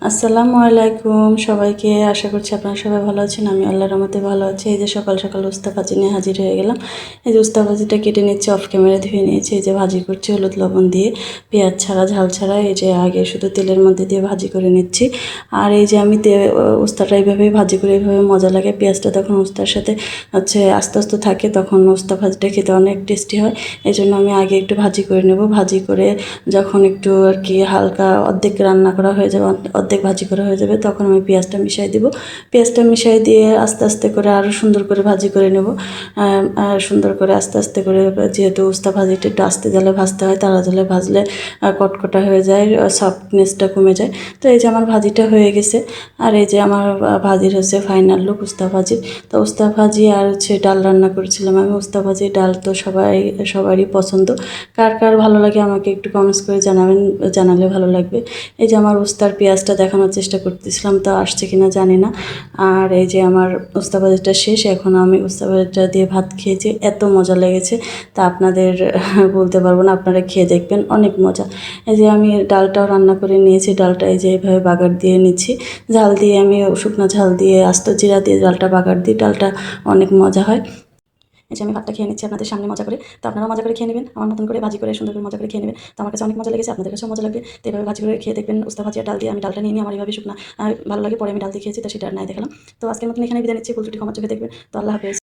আসসালামু আলাইকুম সবাইকে। আশা করছি আপনারা সবাই ভালো আছেন। আমি আল্লাহর রহমতে ভালো আছি। এই যে সকাল সকাল উস্তা ভাজি নিয়ে হাজির হয়ে গেলাম। এই যে উস্তা ভাজিটা কেটে নিচ্ছি, অফ ক্যামেরা ধুয়ে নিয়েছি। এই যে ভাজি করছি হলুদ লবণ দিয়ে, পেঁয়াজ ছাড়া, ঝাল ছাড়া। এই যে আগে শুধু তেলের মধ্যে দিয়ে ভাজি করে নিচ্ছি। আর এই যে আমি উস্তাটা এইভাবেই ভাজি করে, এইভাবে মজা লাগে। পেঁয়াজটা তখন উস্তার সাথে আস্তে আস্তে থাকে, তখন উস্তা ভাজিটা খেতে অনেক টেস্টি হয়। এই জন্য আমি আগে একটু ভাজি করে নেব। ভাজি করে যখন একটু আর কি হালকা অর্ধেক রান্না করা হয়ে যাবে, অর্ধেক ভাজি করা হয়ে যাবে, তখন আমি পেঁয়াজটা মিশিয়ে দিব। পেঁয়াজটা মিশিয়ে দিয়ে আস্তে আস্তে করে আরও সুন্দর করে ভাজি করে নেব। সুন্দর করে আস্তে আস্তে করে, যেহেতু উস্তা ভাজিটা একটু আস্তে জালে ভাজতে হয়, তারা জালে ভাজলে কটকটা হয়ে যায়, সফটনেসটা কমে যায়। তো এই যে আমার ভাজিটা হয়ে গেছে। আর এই যে আমার ভাজির হচ্ছে ফাইনাল লুক উস্তা ভাজির। তো উস্তা ভাজি আর ডাল রান্না করেছিলাম আমি। উস্তা ভাজি ডাল তো সবারই পছন্দ। কার কার ভালো লাগে আমাকে একটু কমেন্টস করে জানাবেন, জানালে ভালো লাগবে। এই যে আমার উস্তার পেঁয়াজটা দেখানোর চেষ্টা করতেছিলাম, তা আসছে কিনা জানি না। আর এই যে আমার উস্তা ভাজিটা শেষ। এখন আমি উস্তা ভাজিটা দিয়ে ভাত খেয়েছি, এত মজা লেগেছে তা আপনাদের বলতে পারবো না। আপনারা খেয়ে দেখবেন, অনেক মজা। এই যে আমি ডালটাও রান্না করে নিয়েছি। ডালটা এই যে এইভাবে বাগার দিয়ে নিচ্ছি। ঝাল দিয়ে, আমি শুকনো ঝাল দিয়ে আস্ত জিরা দিয়ে ডালটা বাগার দিই। ডালটা অনেক মজা হয়। এই যে আমি ভাতটা খেয়ে নিচ্ছি আপনাদের সামনে মজা করে। তো আপনারা মজা করে খেয়ে নেবেন, আমার মতন করে ভাজি করে সুন্দর করে মজা করে খেয়ে নেবেন। তো আমার কাছে অনেক মজা লেগেছে, আপনাদের কাছেও মজা লাগবে। তো এভাবে ভাজি করে খেয়ে দেখবেন উস্তা ভাজি আর ডাল দিয়ে। আমি ডালটা নিয়ে আমার এইভাবে শুকনা আর ভালো লাগে, পরে আমি ডাল দিয়ে খেয়েছি, তো সেটা আর নাই দেখালাম। তো আজকের মতন এখানে বিদায় নিচ্ছি। ভুল ত্রুটি ক্ষমার চোখে দেখবেন। তো আল্লাহ হাফেজ।